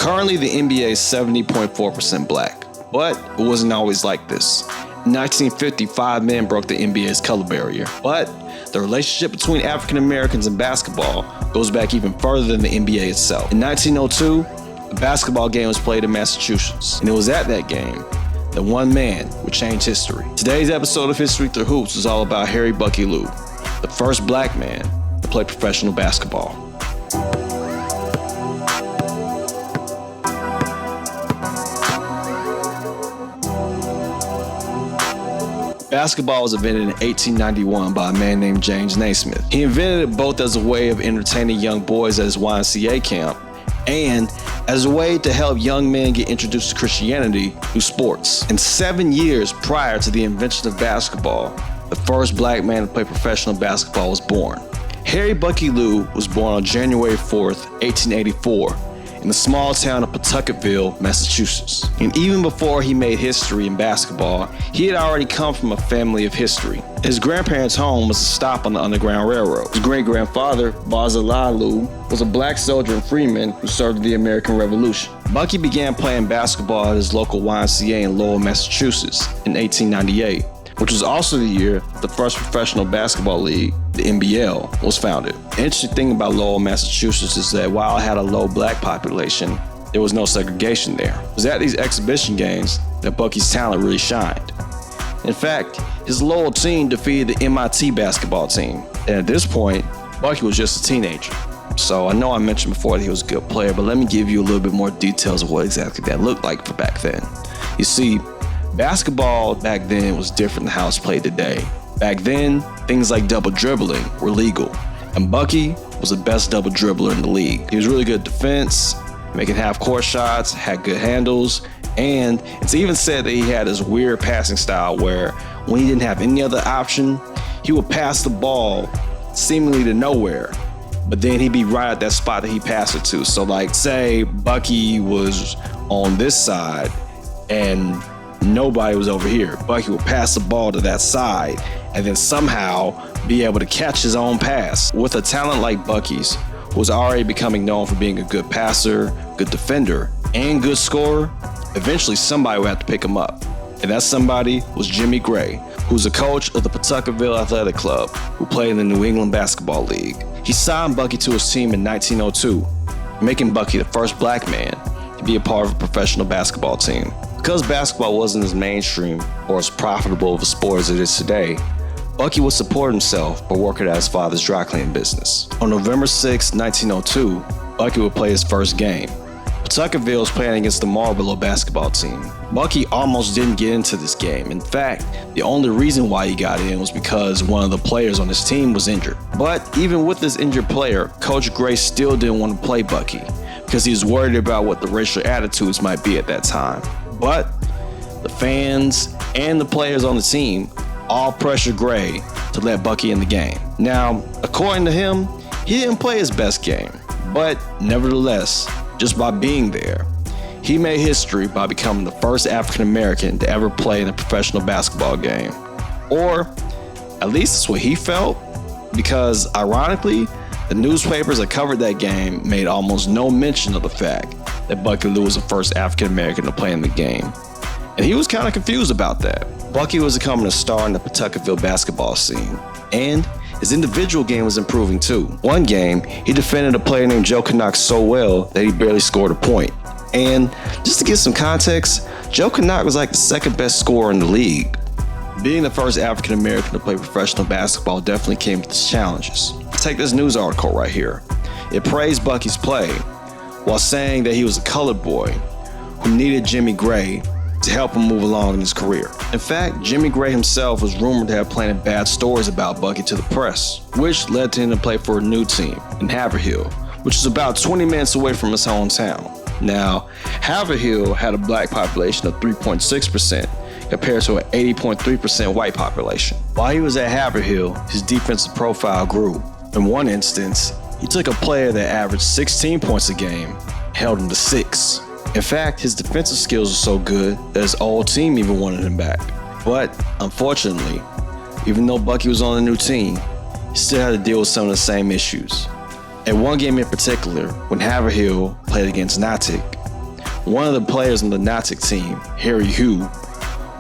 Currently, the NBA is 70.4% black, but it wasn't always like this. In 1950, 5 men broke the NBA's color barrier, but the relationship between African Americans and basketball goes back even further than the NBA itself. In 1902, a basketball game was played in Massachusetts, and it was at that game that one man would change history. Today's episode of History Through Hoops is all about Harry Bucky Lew, the first black man to play professional basketball. Basketball was invented in 1891 by a man named James Naismith. He invented it both as a way of entertaining young boys at his YMCA camp and as a way to help young men get introduced to Christianity through sports. And 7 years prior to the invention of basketball, the first black man to play professional basketball was born. Harry Bucky Lew was born on January 4th, 1884, in the small town of Pawtucketville, Massachusetts. And even before he made history in basketball, he had already come from a family of history. His grandparents' home was a stop on the Underground Railroad. His great-grandfather, Bucky Lew, was a black soldier and freeman who served in the American Revolution. Bucky began playing basketball at his local YMCA in Lowell, Massachusetts in 1898, which was also the year the first professional basketball league, the NBL, was founded. The interesting thing about Lowell, Massachusetts is that while it had a low black population, there was no segregation there. It was at these exhibition games that Bucky's talent really shined. In fact, his Lowell team defeated the MIT basketball team, and at this point, Bucky was just a teenager. So I know I mentioned before that he was a good player, but let me give you a little bit more details of what exactly that looked like for back then. You see, basketball back then was different than how it's played today. Back then, things like double dribbling were legal, and Bucky was the best double dribbler in the league. He was really good at defense, making half-court shots, had good handles, and it's even said that he had this weird passing style where when he didn't have any other option, he would pass the ball seemingly to nowhere, but then he'd be right at that spot that he passed it to. So like, say Bucky was on this side and nobody was over here. Bucky would pass the ball to that side and then somehow be able to catch his own pass. With a talent like Bucky's, who was already becoming known for being a good passer, good defender, and good scorer, eventually somebody would have to pick him up. And that somebody was Jimmy Gray, who's the coach of the Pawtucketville Athletic Club, who played in the New England Basketball League. He signed Bucky to his team in 1902, making Bucky the first black man to be a part of a professional basketball team. Because basketball wasn't as mainstream or as profitable of a sport as it is today, Bucky would support himself by working at his father's dry cleaning business. On November 6, 1902, Bucky would play his first game. Pawtucketville was playing against the Marlboro basketball team. Bucky almost didn't get into this game. In fact, the only reason why he got in was because one of the players on his team was injured. But even with this injured player, Coach Gray still didn't want to play Bucky because he was worried about what the racial attitudes might be at that time. But the fans and the players on the team all pressured Gray to let Bucky in the game. Now, according to him, he didn't play his best game, but nevertheless, just by being there, he made history by becoming the first African American to ever play in a professional basketball game. Or at least that's what he felt, because ironically, the newspapers that covered that game made almost no mention of the fact that Bucky Lew was the first African American to play in the game. And he was kind of confused about that. Bucky was becoming a star in the Pawtucketville basketball scene, and his individual game was improving too. One game, he defended a player named Joe Canuck so well that he barely scored a point. And just to give some context, Joe Canuck was like the second best scorer in the league. Being the first African American to play professional basketball definitely came with its challenges. Take this news article right here. It praised Bucky's play while saying that he was a colored boy who needed Jimmy Gray to help him move along in his career. In fact, Jimmy Gray himself was rumored to have planted bad stories about Bucky to the press, which led to him to play for a new team in Haverhill, which is about 20 minutes away from his hometown. Now, Haverhill had a black population of 3.6% compared to an 80.3% white population. While he was at Haverhill, his defensive profile grew. In one instance, he took a player that averaged 16 points a game, held him to 6. In fact, his defensive skills were so good that his old team even wanted him back. But unfortunately, even though Bucky was on a new team, he still had to deal with some of the same issues. At one game in particular, when Haverhill played against Natick, one of the players on the Natick team, Harry Hugh,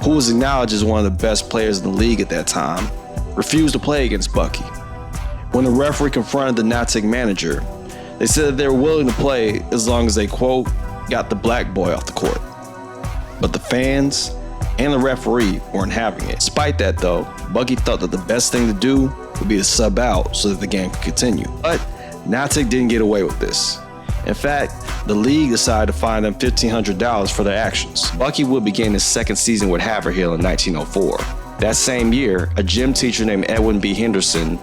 who was acknowledged as one of the best players in the league at that time, refused to play against Bucky. When the referee confronted the Natick manager, they said that they were willing to play as long as they, quote, got the black boy off the court. But the fans and the referee weren't having it. Despite that though, Bucky thought that the best thing to do would be to sub out so that the game could continue. But Natick didn't get away with this. In fact, the league decided to fine them $1,500 for their actions. Bucky would begin his second season with Haverhill in 1904. That same year, a gym teacher named Edwin B. Henderson,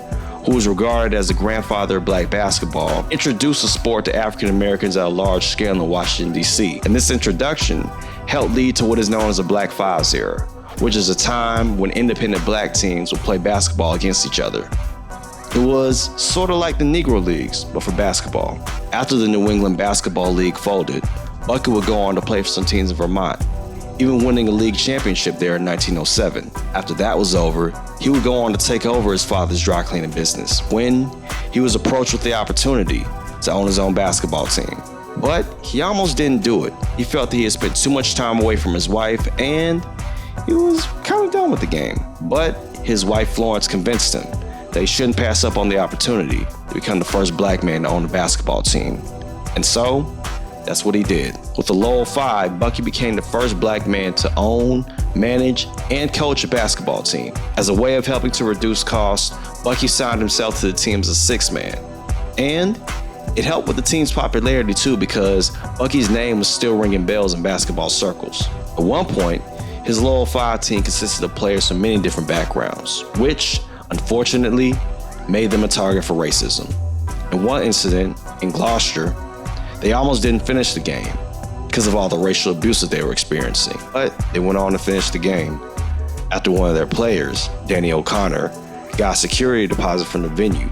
who was regarded as the grandfather of black basketball, introduced the sport to African Americans at a large scale in Washington, D.C. And this introduction helped lead to what is known as the Black Fives era, which is a time when independent black teams would play basketball against each other. It was sort of like the Negro Leagues, but for basketball. After the New England Basketball League folded, Bucky would go on to play for some teams in Vermont, even winning a league championship there in 1907. After that was over, he would go on to take over his father's dry cleaning business when he was approached with the opportunity to own his own basketball team. But he almost didn't do it. He felt that he had spent too much time away from his wife and he was kind of done with the game. But his wife Florence convinced him that he shouldn't pass up on the opportunity to become the first black man to own a basketball team. And so, that's what he did. With the Lowell Five, Bucky became the first black man to own, manage, and coach a basketball team. As a way of helping to reduce costs, Bucky signed himself to the team as a sixth man. And it helped with the team's popularity too, because Bucky's name was still ringing bells in basketball circles. At one point, his Lowell Five team consisted of players from many different backgrounds, which, unfortunately, made them a target for racism. In one incident, in Gloucester, they almost didn't finish the game because of all the racial abuse that they were experiencing. But they went on to finish the game after one of their players, Danny O'Connor, got a security deposit from the venue,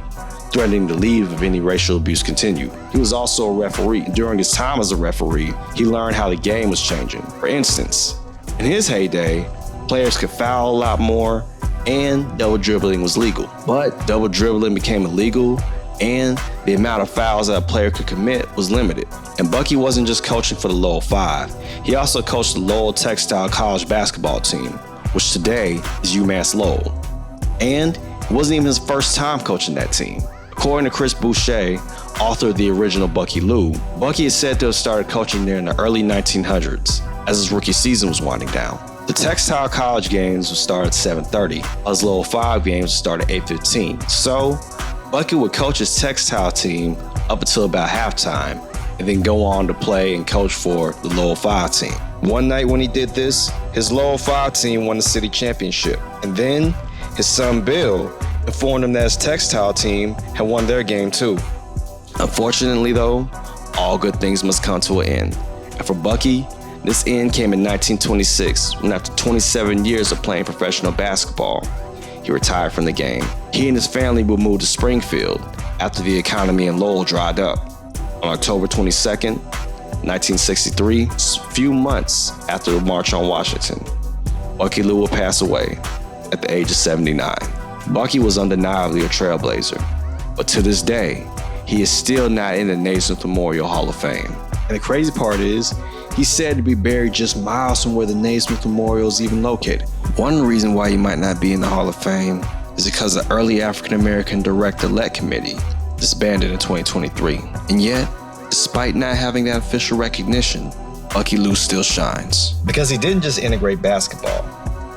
threatening to leave if any racial abuse continued. He was also a referee. During his time as a referee, he learned how the game was changing. For instance, in his heyday, players could foul a lot more and double dribbling was legal. But double dribbling became illegal and the amount of fouls that a player could commit was limited. And Bucky wasn't just coaching for the Lowell Five. He also coached the Lowell Textile College basketball team, which today is UMass Lowell. And it wasn't even his first time coaching that team. According to Chris Boucher, author of the original Bucky Lew, Bucky is said to have started coaching there in the early 1900s as his rookie season was winding down. The Textile College games would start at 7:30, while his Lowell 5 games would start at 8:15. So, Bucky would coach his Textile team up until about halftime, and then go on to play and coach for the Lowell 5 team. One night when he did this, his Lowell 5 team won the city championship, and then his son Bill informed him that his Textile team had won their game too. Unfortunately though, all good things must come to an end. And for Bucky, this end came in 1926, when after 27 years of playing professional basketball, he retired from the game. He and his family would move to Springfield after the economy in Lowell dried up. On October 22nd, 1963, a few months after the March on Washington, Bucky Lew would pass away at the age of 79. Bucky was undeniably a trailblazer, but to this day, he is still not in the Naismith Memorial Hall of Fame. And the crazy part is, he's said to be buried just miles from where the Naismith Memorial is even located. One reason why he might not be in the Hall of Fame is because the early African-American Direct-Elect Committee disbanded in 2023. And yet, despite not having that official recognition, Bucky Lew still shines. Because he didn't just integrate basketball,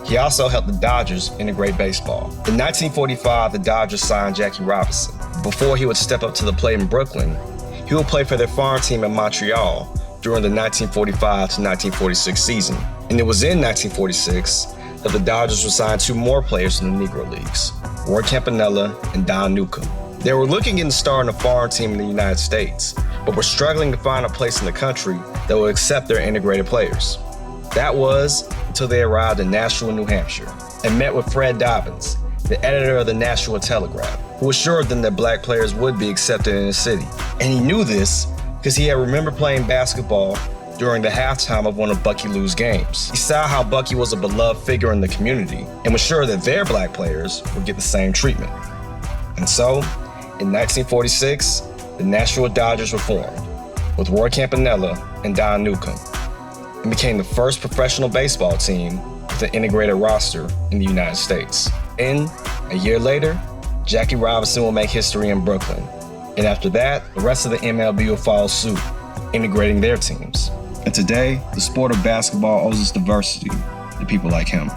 he also helped the Dodgers integrate baseball. In 1945, the Dodgers signed Jackie Robinson. Before he would step up to the plate in Brooklyn, he would play for their farm team in Montreal during the 1945 to 1946 season. And it was in 1946 that the Dodgers would sign two more players in the Negro Leagues, Roy Campanella and Don Newcomb. They were looking to start on a farm team in the United States, but were struggling to find a place in the country that would accept their integrated players. That was until they arrived in Nashua, New Hampshire, and met with Fred Dobbins, the editor of the Nashua Telegraph, who assured them that black players would be accepted in the city. And he knew this because he had remembered playing basketball during the halftime of one of Bucky Lew's games. He saw how Bucky was a beloved figure in the community and was sure that their black players would get the same treatment. And so, in 1946, the Nashua Dodgers were formed, with Roy Campanella and Don Newcomb. and became the first professional baseball team with an integrated roster in the United States. And a year later, Jackie Robinson will make history in Brooklyn. And after that, the rest of the MLB will follow suit, integrating their teams. And today, the sport of basketball owes its diversity to people like him.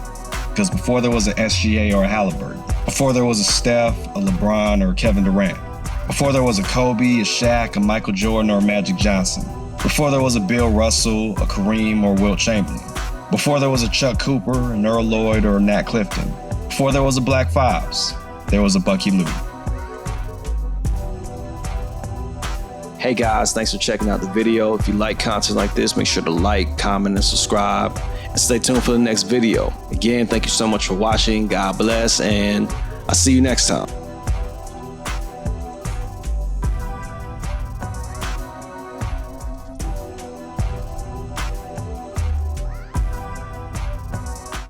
Because before there was an SGA or a Halliburton, before there was a Steph, a LeBron, or a Kevin Durant, before there was a Kobe, a Shaq, a Michael Jordan, or a Magic Johnson, before there was a Bill Russell, a Kareem, or Wilt Chamberlain, before there was a Chuck Cooper, an Earl Lloyd, or a Nat Clifton, before there was a Black Fives, there was a Bucky Lew. Hey guys, thanks for checking out the video. If you like content like this, make sure to like, comment, and subscribe. And stay tuned for the next video. Again, thank you so much for watching. God bless, and I'll see you next time.